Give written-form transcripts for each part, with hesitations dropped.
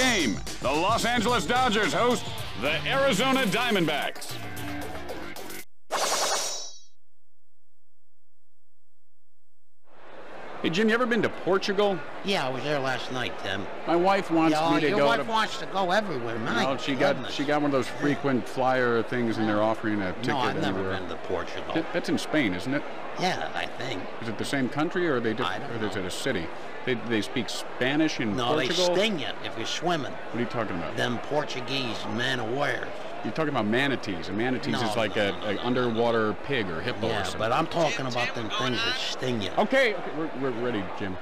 game. The Los Angeles Dodgers host the Arizona Diamondbacks. Hey, Jim, you ever been to Portugal? Yeah, I was there last night, Tim. My wife wants me to go. Your wife wants to go everywhere, man. Well, she got one of those frequent flyer things, and they're offering a ticket. No, I've never anywhere. been to Portugal. That's in Spain, isn't it? Yeah, I think. Is it the same country, or are they different? Or is it a city? They speak Spanish in Portugal? No, they sting you if you're swimming. What are you talking about? Them Portuguese man of wares. You're talking about manatees. A manatee is like an underwater pig or hippo or something. Yeah, but I'm talking about them things that sting you. Okay, we're ready, Jim.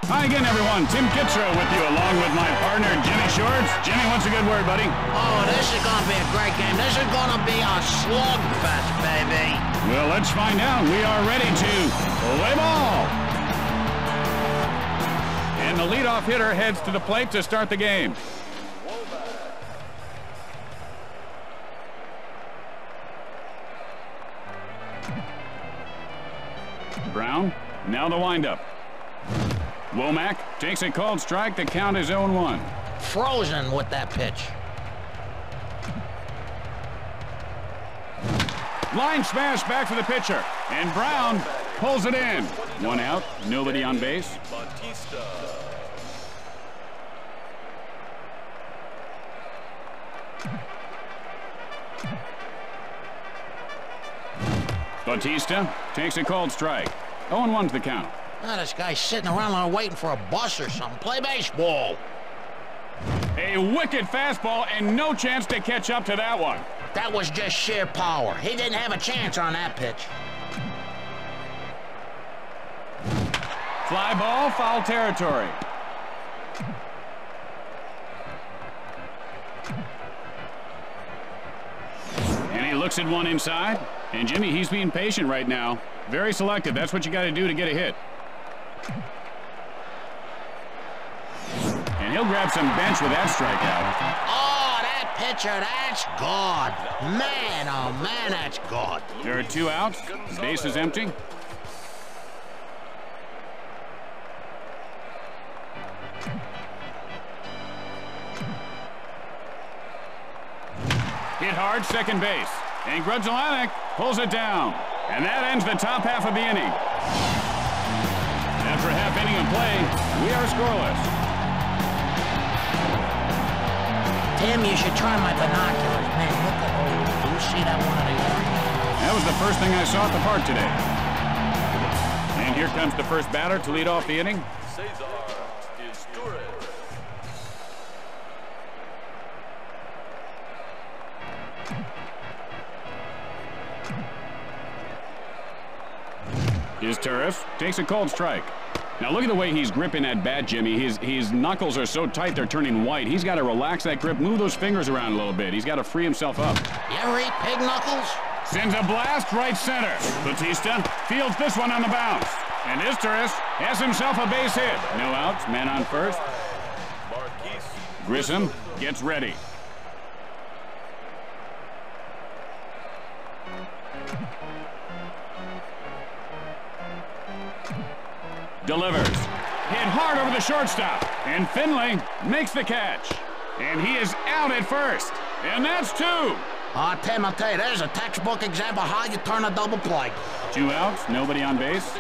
Hi again, everyone. Tim Kitzrow with you, along with my partner, Jimmy Shorts. Jimmy, what's a good word, buddy? Oh, this is going to be a great game. This is going to be a slugfest, baby. Well, let's find out. We are ready to play ball. And the leadoff hitter heads to the plate to start the game. Brown, now the windup. Womack takes a called strike. The count is 0-1. Frozen with that pitch. Line smash back to the pitcher. And Brown pulls it in. One out, nobody on base. Bautista takes a called strike. 0-1 to the count. Oh, this guy's sitting around waiting for a bus or something. Play baseball. A wicked fastball and no chance to catch up to that one. That was just sheer power. He didn't have a chance on that pitch. Fly ball, foul territory. And he looks at one inside. And Jimmy, he's being patient right now. Very selective. That's what you got to do to get a hit. And he'll grab some bench with that strikeout. Oh, that pitcher, that's good. Man, oh man, that's good. There are 2 outs. Base is empty. Hit hard, second base. And Grudzelanic pulls it down. And that ends the top half of the inning. After a half inning of play, we are scoreless. Tim, you should try my binoculars. Man, look at do you see that one of the That was the first thing I saw at the park today. And here comes the first batter to lead off the inning. Is Turris, takes a called strike. Now look at the way he's gripping that bat, Jimmy. His knuckles are so tight they're turning white. He's got to relax that grip, move those fingers around a little bit. He's got to free himself up. You ever eat pig knuckles? Sends a blast right center. Bautista fields this one on the bounce. And Turris has himself a base hit. No outs, man on first. Grissom gets ready. Delivers. Hit hard over the shortstop. And Finley makes the catch. And he is out at first. And that's 2. Tim, I'll tell you, there's a textbook example of how you turn a double play. 2 outs, nobody on base.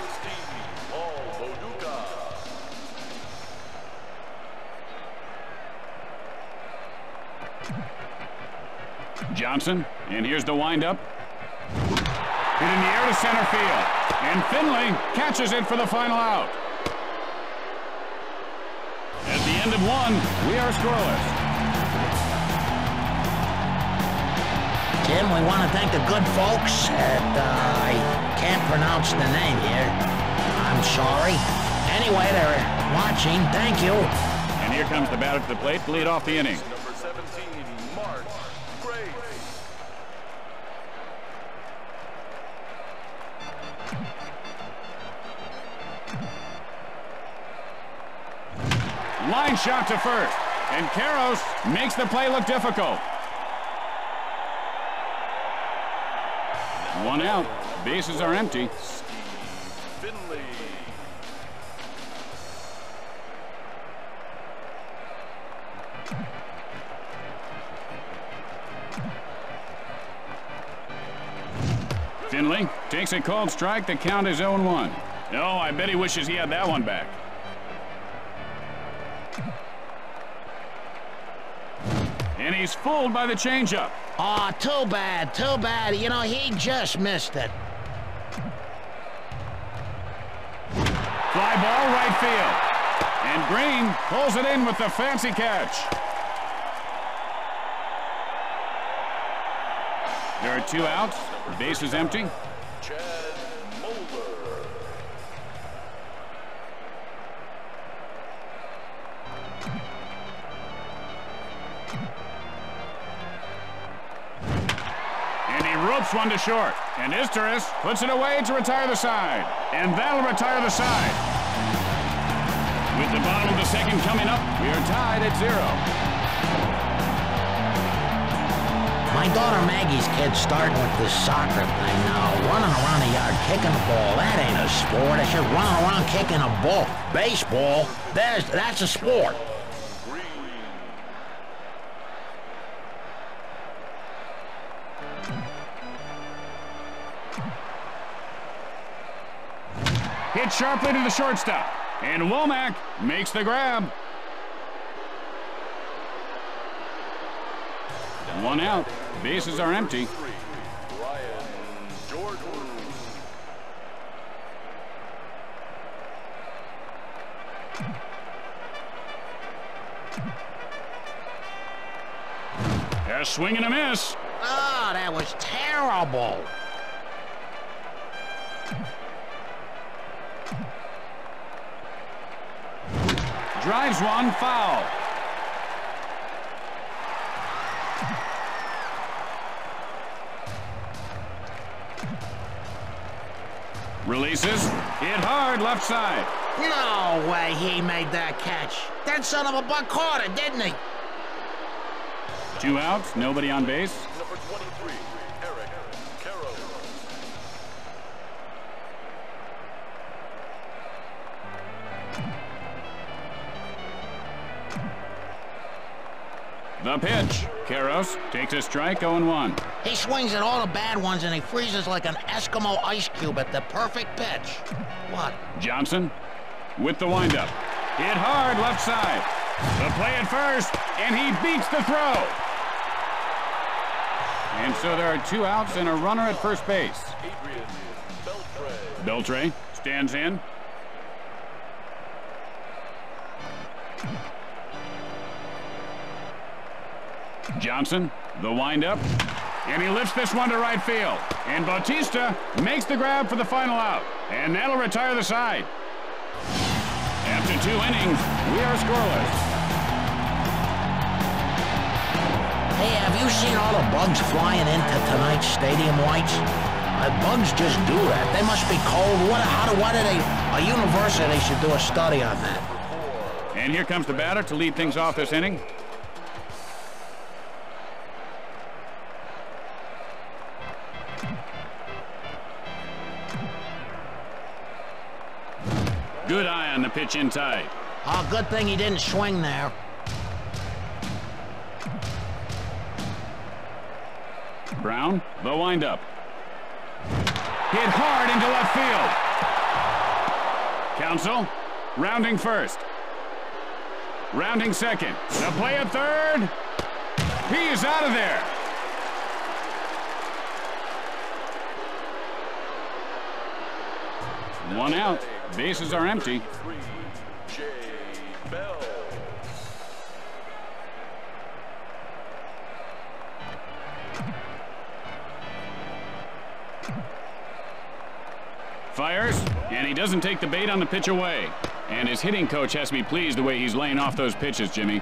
Johnson, and here's the windup. Hit in the air to center field. And Finley catches it for the final out. At the end of 1, we are scoreless. Tim, we want to thank the good folks at, I can't pronounce the name here. I'm sorry. Anyway, they're watching. Thank you. And here comes the batter to the plate to lead off the inning. Line shot to first, and Karros makes the play look difficult. 1 out, bases are empty. Finley takes a called strike. The count is 0-1. Oh, I bet he wishes he had that one back. And he's fooled by the changeup. Oh, too bad, too bad. You know, he just missed it. Fly ball, right field. And Green pulls it in with the fancy catch. There are 2 outs. Base is empty. Ropes one to short, and Isteris puts it away to retire the side, and that'll retire the side. With the bottom of the second coming up, we are tied at 0. My daughter Maggie's kid's starting with this soccer thing now, running around the yard kicking the ball. That ain't a sport. It's just running around kicking a ball. Baseball, that's a sport. Hit sharply to the shortstop, and Womack makes the grab. 1 out. Bases are empty. A swing and a miss. Oh, that was terrible. Drives one, foul. Releases, hit hard left side. No way he made that catch. That son of a buck caught it, didn't he? 2 outs, nobody on base. Number 23, Eric Carroll. The pitch. Karros takes a strike, 0-1. He swings at all the bad ones and he freezes like an Eskimo ice cube at the perfect pitch. What? Johnson with the windup. Hit hard left side. The play at first, and he beats the throw. And so there are 2 outs and a runner at first base. Beltre stands in. Johnson, the windup, and he lifts this one to right field. And Bautista makes the grab for the final out, and that'll retire the side. After 2 innings, we are scoreless. Hey, have you seen all the bugs flying into tonight's stadium lights? Bugs just do that. They must be cold. What are they? A university should do a study on that. And here comes the batter to lead things off this inning. Good eye on the pitch in tight. Oh, good thing he didn't swing there. Brown, the windup. Hit hard into left field. Counsell, rounding first. Rounding second. The play at third. He is out of there. One out. Bases are empty. Fires, and he doesn't take the bait on the pitch away. And his hitting coach has to be pleased the way he's laying off those pitches, Jimmy.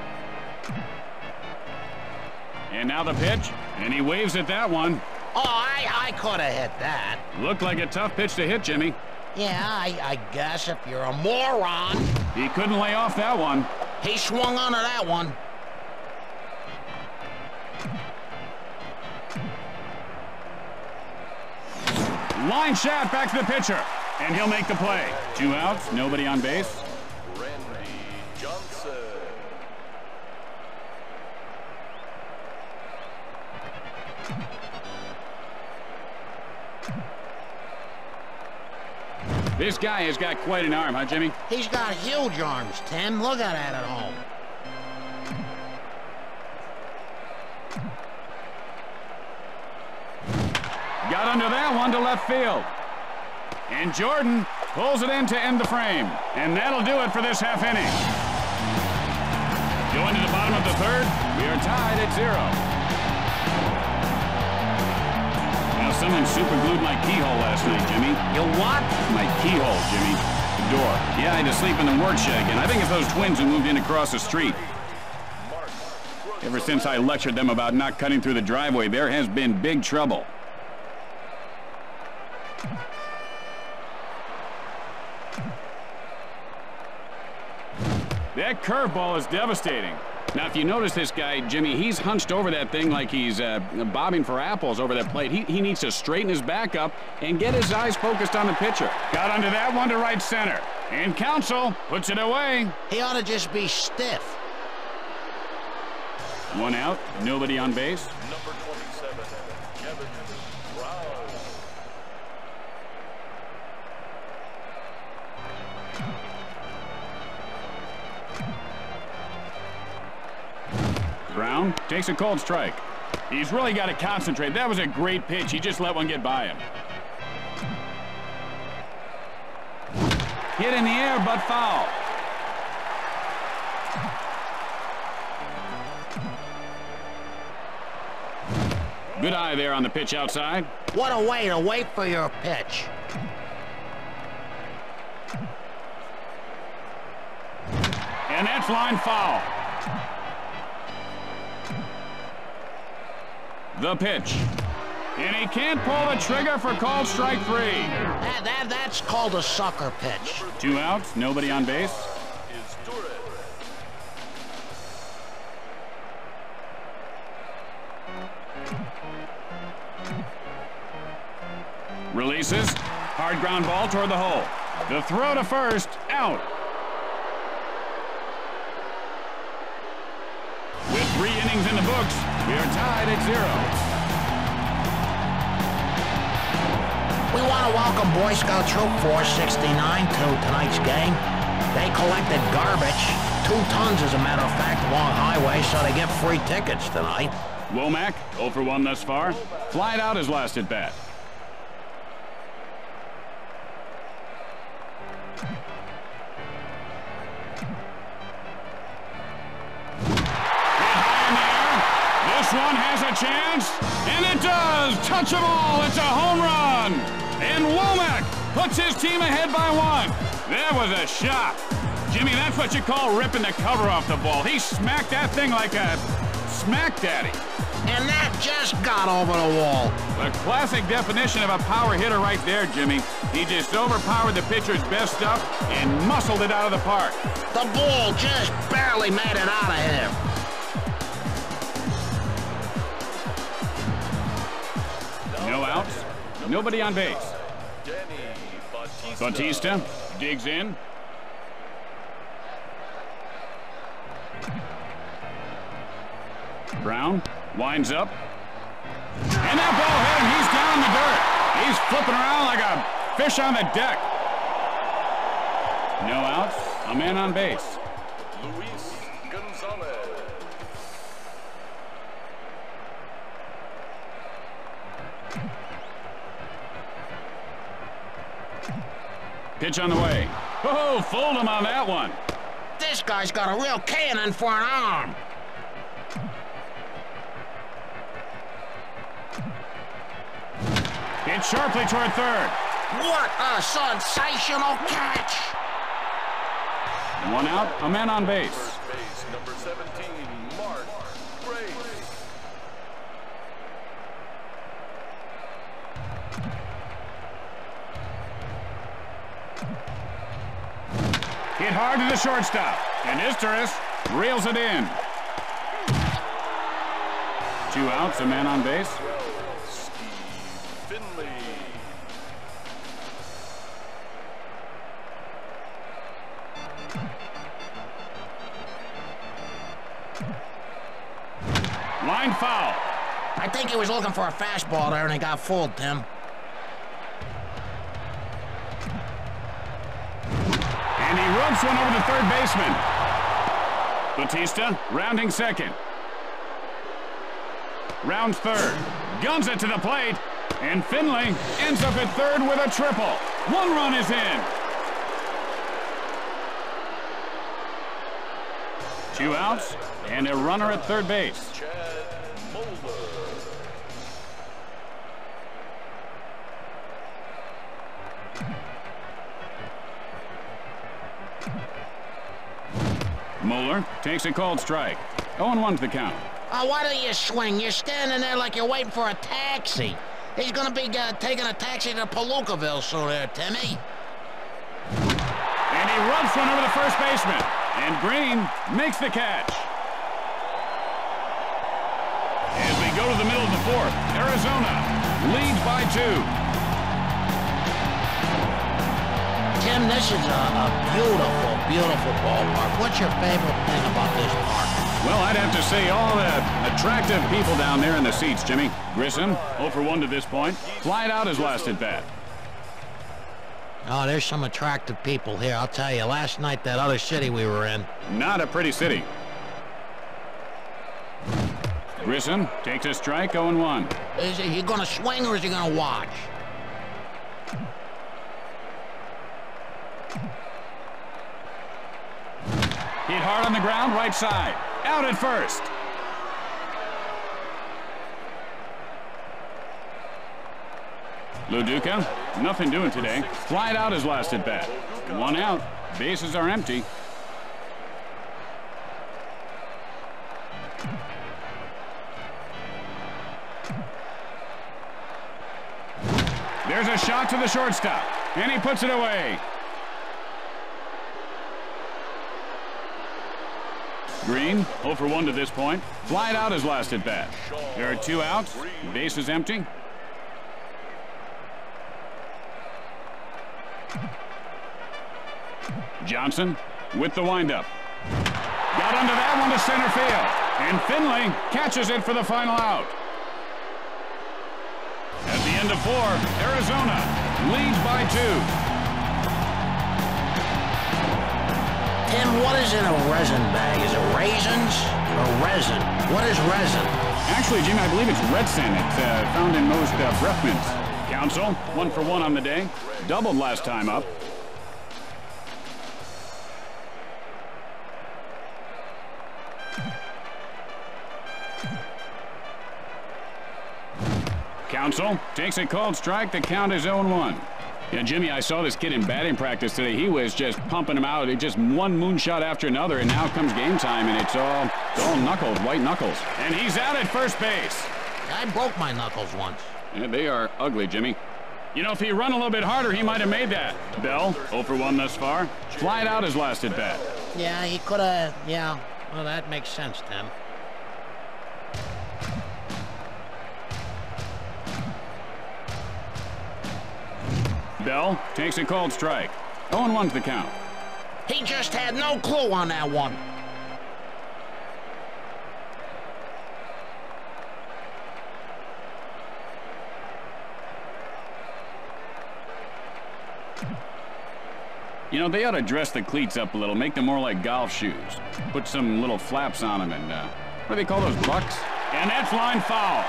And now the pitch, and he waves at that one. Oh, I could have hit that. Looked like a tough pitch to hit, Jimmy. Yeah, I guess if you're a moron. He couldn't lay off that one. He swung onto that one. Line shot back to the pitcher, and he'll make the play. 2 outs, nobody on base. This guy has got quite an arm, huh, Jimmy? He's got huge arms, Tim. Look at that at home. Got under that one to left field. And Jordan pulls it in to end the frame. And that'll do it for this half inning. Going to the bottom of the third, we are tied at 0. Now, someone super glued my keyhole last night, Jimmy. You what? My keyhole, Jimmy. Door. Yeah, I had to sleep in the work shed again. I think it's those twins who moved in across the street. Ever since I lectured them about not cutting through the driveway, there has been big trouble. That curveball is devastating. Now, if you notice this guy, Jimmy, he's hunched over that thing like he's bobbing for apples over that plate. He needs to straighten his back up and get his eyes focused on the pitcher. Got under that one to right center. And Counsell puts it away. He ought to just be stiff. One out, nobody on base. Number 27, Kevin Brown. Brown takes a cold strike. He's really got to concentrate. That was a great pitch. He just let one get by him. Hit in the air, but foul. Good eye there on the pitch outside. What a way to wait for your pitch. And that's line foul. The pitch. And he can't pull the trigger for called strike 3. That's called a sucker pitch. 2 outs, nobody on base. Is Torres. Releases. Hard ground ball toward the hole. The throw to first. Out. With 3 innings in the books, we are tied at 0. We want to welcome Boy Scout Troop 469 to tonight's game. They collected garbage, 2 tons as a matter of fact, along highway, so they get free tickets tonight. Womack, 0 for 1 thus far. Flied out his last at bat. This one has a chance, and it does! Touch them all, it's a home run! And Womack puts his team ahead by 1. That was a shot. Jimmy, that's what you call ripping the cover off the ball. He smacked that thing like a smack daddy. And that just got over the wall. The classic definition of a power hitter right there, Jimmy. He just overpowered the pitcher's best stuff and muscled it out of the park. The ball just barely made it out of here. No outs, nobody on base. Bautista digs in. Brown winds up. And that ball hit him. He's down in the dirt. He's flipping around like a fish on the deck. No outs, a man on base. Luis Gonzalez. Pitch on the way. Oh, fooled him on that one. This guy's got a real cannon for an arm. Hit sharply toward third. What a sensational catch! 1 out, a man on base. First base, number 17, Mark Grace. Hit hard to the shortstop. And Isteris reels it in. 2 outs, a man on base. Finley. Line foul. I think he was looking for a fastball there and he got fooled, Tim. dumps one over to third baseman. Bautista rounding second. Rounds third. Guns it to the plate. And Finley ends up at third with a triple. 1 run is in. 2 outs and a runner at third base. Moeller takes a called strike. 0-1 to the count. Why don't you swing? You're standing there like you're waiting for a taxi. He's going to be taking a taxi to Palookaville soon there, Timmy. And he rubs one over the first baseman. And Green makes the catch. As we go to the middle of the fourth, Arizona leads by 2. Tim, this is a beautiful, beautiful ballpark. What's your favorite thing about this park? Well, I'd have to say all the attractive people down there in the seats, Jimmy. Grissom, 0 for 1 to this point. Flied out his last at bat. Oh, there's some attractive people here. I'll tell you, last night, that other city we were in. Not a pretty city. Grissom takes a strike, 0-1. Is he going to swing or is he going to watch? Hit hard on the ground, right side. Out at first. Luduca, nothing doing today. Flied out his last at bat. 1 out. Bases are empty. There's a shot to the shortstop, and he puts it away. Green, 0 for 1 to this point. Flied out his last at bat. There are 2 outs. Bases empty. Johnson with the windup. Got under that one to center field. And Finley catches it for the final out. At the end of 4, Arizona leads by 2. Tim, what is in a resin bag? Is it raisins or resin? What is resin? Actually, Jimmy, I believe it's resin. It's found in most breath mints. Council, 1 for 1 on the day. Doubled last time up. Council takes a called strike. The count is 0-1. Yeah, Jimmy, I saw this kid in batting practice today. He was just pumping him out. Just one moonshot after another, and now comes game time, and it's all knuckles, white knuckles. And he's out at first base. I broke my knuckles once. Yeah, they are ugly, Jimmy. You know, if he run a little bit harder, he might have made that. Bell, 0 for 1 thus far. Flied out his last at bat. Yeah, he could have, yeah. Well, that makes sense, Tim. Bell takes a called strike. 0-1 to the count. He just had no clue on that one. You know, they ought to dress the cleats up a little, make them more like golf shoes. Put some little flaps on them and, what do they call those, bucks? And that's line foul.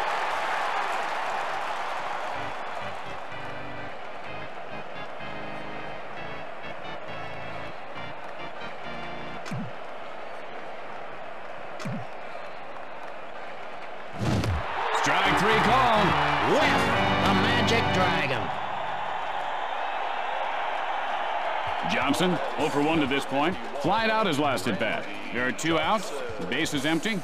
Strike 3 called. Whiff, the Magic Dragon. Johnson, 0 for 1 to this point. Flied out his last at bat. There are 2 outs. The base is empty.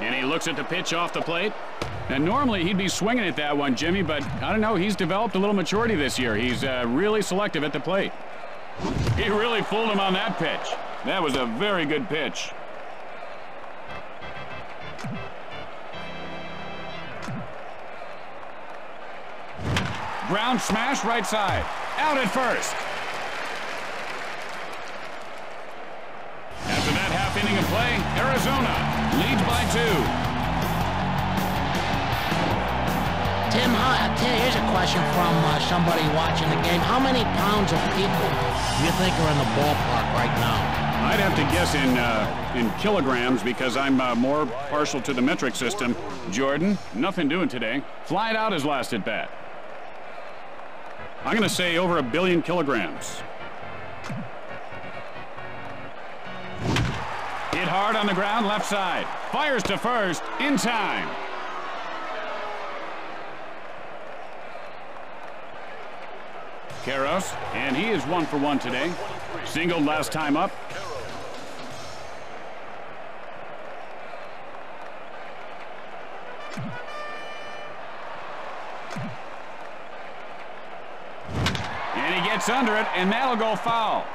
And he looks at the pitch off the plate. And normally he'd be swinging at that one, Jimmy, but I don't know. He's developed a little maturity this year. He's really selective at the plate. He really fooled him on that pitch. That was a very good pitch. Ground smash right side. Out at first. After that half inning of play, Arizona leads by 2. Tim, here's a question from somebody watching the game. How many pounds of people do you think are in the ballpark right now? I'd have to guess in kilograms because I'm more partial to the metric system. Jordan, nothing doing today. Flied out his last at bat. I'm going to say over 1 billion kilograms. Hit hard on the ground, left side. Fires to first, in time. Karros, and he is 1 for 1 today. Singled last time up. And he gets under it, and that'll go foul.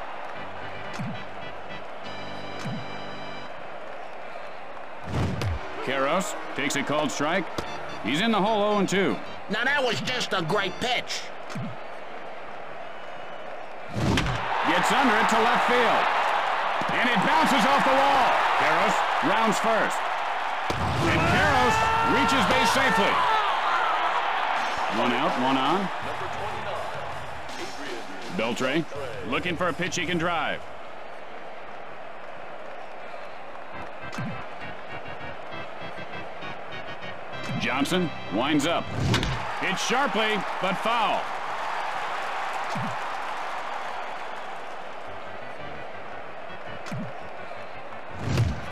Karros takes a called strike. He's in the hole 0-2. Now that was just a great pitch. Gets under it to left field. And it bounces off the wall. Karros rounds first. And Karros reaches base safely. 1 out, 1 on. Beltre looking for a pitch he can drive. Johnson winds up. Hits sharply, but foul.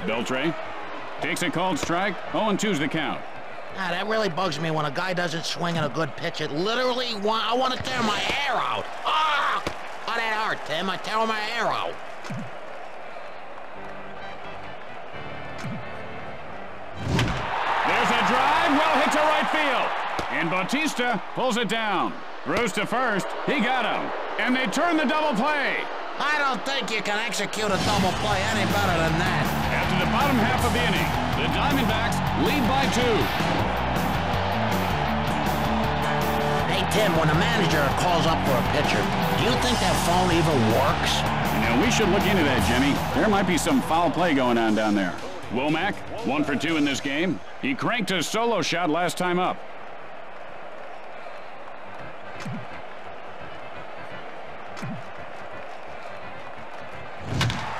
Beltre takes a called strike. 0-2's the count. Ah, that really bugs me when a guy doesn't swing at a good pitch. It literally, I want to tear my hair out. Ah! Oh, that hurt, Tim. I tear my hair out. There's a drive, well hit to right field. And Bautista pulls it down. Throws to first. He got him. And they turn the double play. I don't think you can execute a double play any better than that. After the bottom half of the inning, the Diamondbacks lead by 2. Hey, Tim, when a manager calls up for a pitcher, do you think that phone even works? You know, we should look into that, Jimmy. There might be some foul play going on down there. Womack, 1 for 2 in this game. He cranked his solo shot last time up.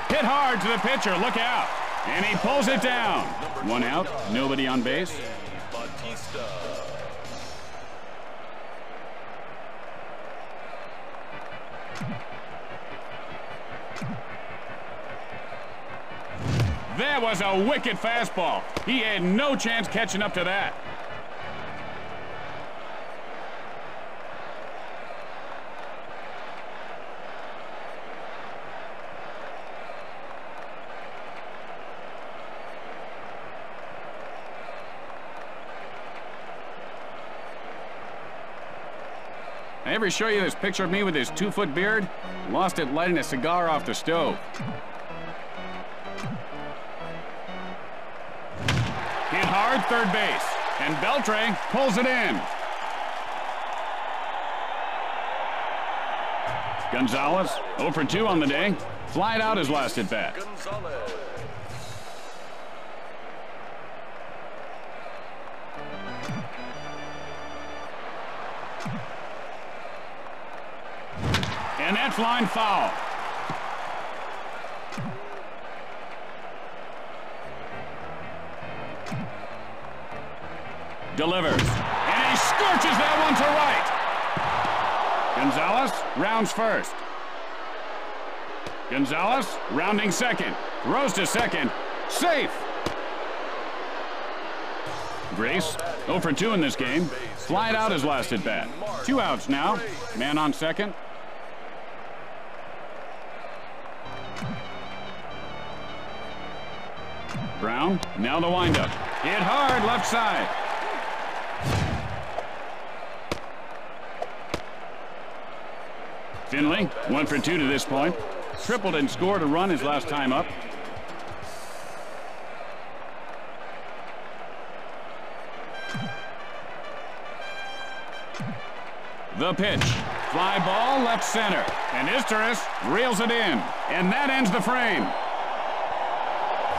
Hit hard to the pitcher, look out. And he pulls it down. 1 out, nobody on base. That was a wicked fastball. He had no chance catching up to that. I ever show you this picture of me with this 2-foot beard? Lost it lighting a cigar off the stove. Hit hard, third base. And Beltre pulls it in. Gonzalez, 0 for 2 on the day. Flied out his last at bat. And that flying foul. Delivers. And he scorches that one to right. Gonzalez rounds first. Gonzalez rounding second. Throws to second. Safe. Grace, 0 for 2 in this game. Flied out his last at bat. 2 outs now. Man on second. Brown, now the windup. Hit hard, left side. Finley, 1 for 2 to this point. Tripled and scored a run his last time up. The pitch. Fly ball, left center. And Isteris reels it in. And that ends the frame.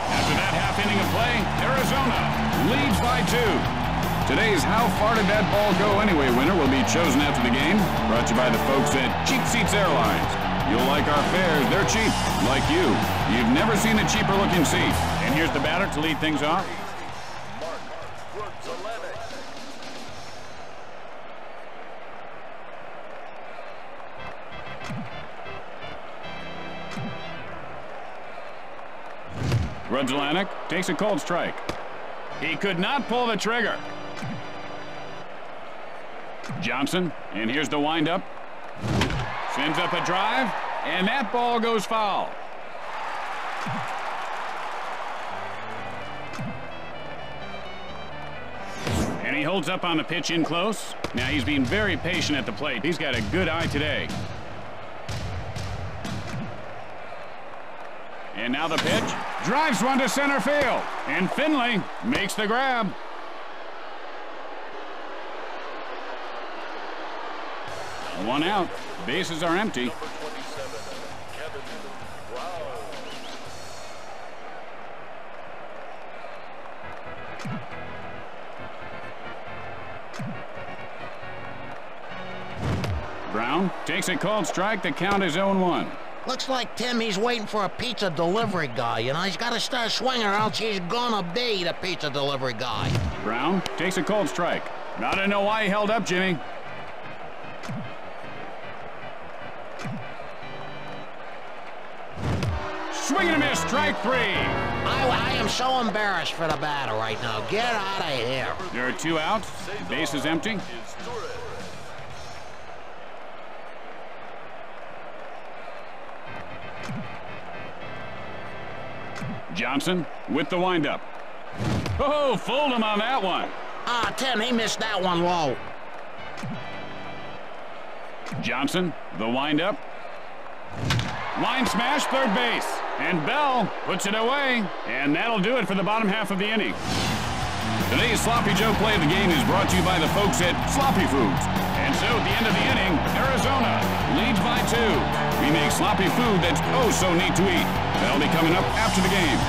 After that half inning of play, Arizona leads by 2. Today's How Far Did That Ball Go Anyway winner will be chosen after the game. Brought to you by the folks at Cheap Seats Airlines. You'll like our fares. They're cheap, like you. You've never seen a cheaper looking seat. And here's the batter to lead things off. Rudslanek takes a cold strike. He could not pull the trigger. Johnson, and here's the windup. Sends up a drive, and that ball goes foul. And he holds up on the pitch in close. Now he's being very patient at the plate. He's got a good eye today. And now the pitch. Drives one to center field. And Finley makes the grab. One out. Bases are empty. Brown takes a called strike. The count is 0-1. Looks like, Tim, he's waiting for a pizza delivery guy. You know, he's got to start swinging or else he's gonna be the pizza delivery guy. Brown takes a cold strike. I don't know why he held up, Jimmy. Swing and a miss, strike three. I am so embarrassed for the batter right now. Get out of here. There are 2 outs. Base is empty. Johnson with the windup. Oh, fooled him on that one. Ah, Tim, he missed that one low. Johnson, the windup. Line smash, third base. And Bell puts it away. And that'll do it for the bottom half of the inning. Today's Sloppy Joe play of the game is brought to you by the folks at Sloppy Foods. And so at the end of the inning, Arizona leads by 2. We make sloppy food that's oh so neat to eat. That'll be coming up after the game.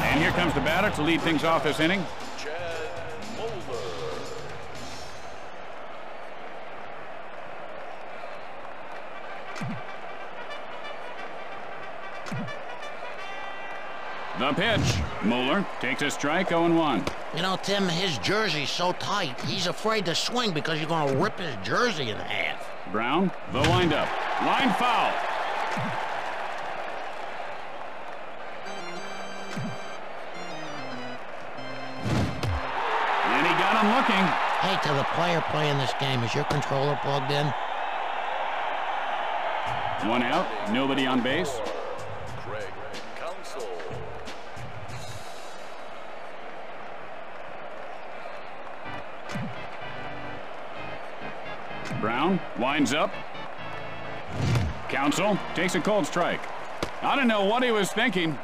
And here comes the batter to lead things off this inning. The pitch. Moeller takes a strike, 0-1. You know, Tim, his jersey's so tight, he's afraid to swing because you're going to rip his jersey in half. Brown, the windup. Line foul. And he got him looking. Hey, to the player playing this game, is your controller plugged in? 1 out, nobody on base. Brown winds up. Counsell takes a cold strike. I don't know what he was thinking.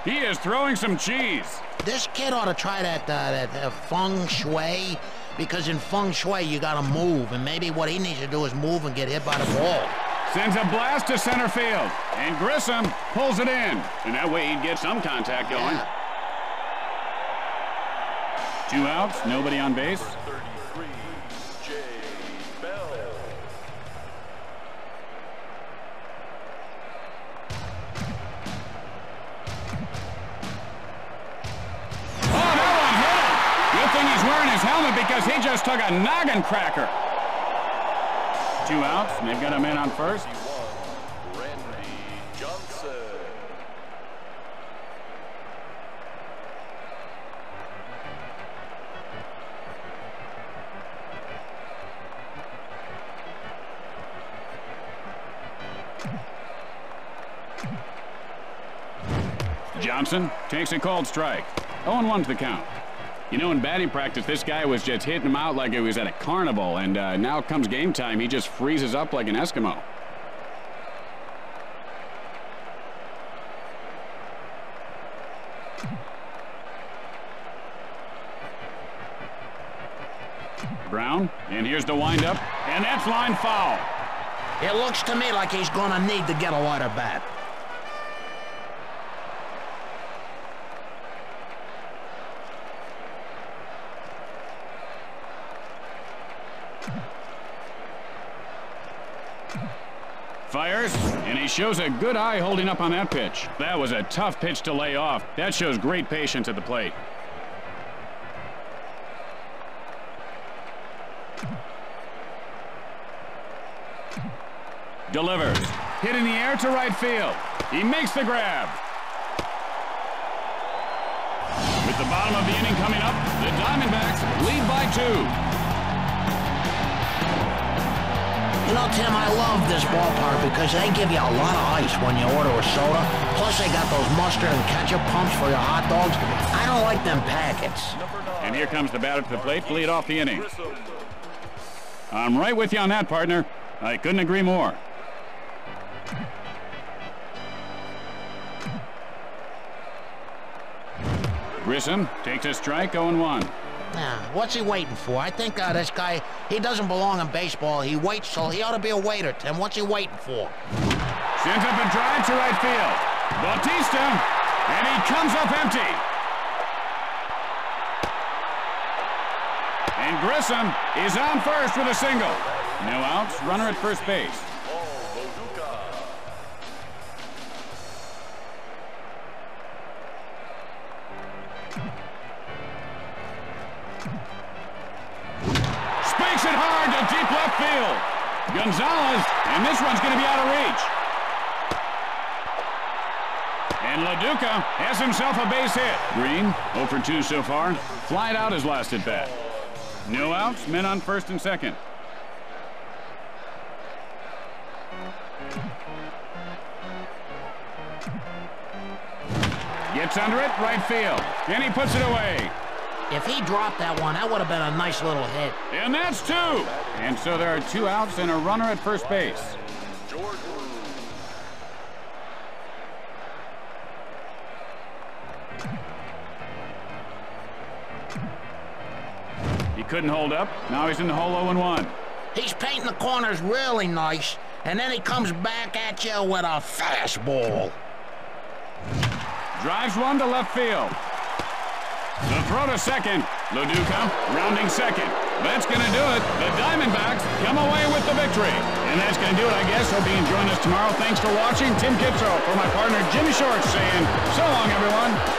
He is throwing some cheese. This kid ought to try that feng shui, because in feng shui you got to move, and maybe what he needs to do is move and get hit by the ball. Sends a blast to center field, and Grissom pulls it in. And that way he'd get some contact going. Yeah. 2 outs, nobody on base. Helmet because he just took a noggin cracker. 2 outs, and they've got a man on first. Johnson takes a called strike. 0-1 to the count. You know, in batting practice, this guy was just hitting him out like it was at a carnival, and now comes game time, he just freezes up like an Eskimo. Brown, and here's the windup, and that's line foul. It looks to me like he's gonna need to get a lighter bat. Fires, and he shows a good eye holding up on that pitch. That was a tough pitch to lay off. That shows great patience at the plate. Delivers. Hit in the air to right field. He makes the grab. With the bottom of the inning coming up, the Diamondbacks lead by 2. You know, Tim, I love this ballpark because they give you a lot of ice when you order a soda. Plus, they got those mustard and ketchup pumps for your hot dogs. I don't like them packets. And here comes the batter to the plate to lead off the inning. I'm right with you on that, partner. I couldn't agree more. Grissom takes a strike, 0-1. Now, what's he waiting for? I think this guy, he doesn't belong in baseball. He waits, so he ought to be a waiter, Tim. What's he waiting for? Sends up a drive to right field. Bautista, and he comes up empty. And Grissom is on first with a single. No outs, runner at first base. Spikes it hard to deep left field. Gonzalez, and this one's going to be out of reach. And LaDuca has himself a base hit. Green, 0 for 2 so far. Flied out his last at bat. No outs, men on first and second. Gets under it, right field. And he puts it away. If he dropped that one, that would have been a nice little hit. And that's 2. And so there are 2 outs and a runner at first base. He couldn't hold up. Now he's in the hole 0-1. He's painting the corners really nice, and then he comes back at you with a fastball. Drives one to left field. The throw to second. LaDuca rounding second. That's going to do it. The Diamondbacks come away with the victory. And that's going to do it, I guess. Hope you can join us tomorrow. Thanks for watching. Tim Kitzel for my partner Jimmy Shorts saying so long, everyone.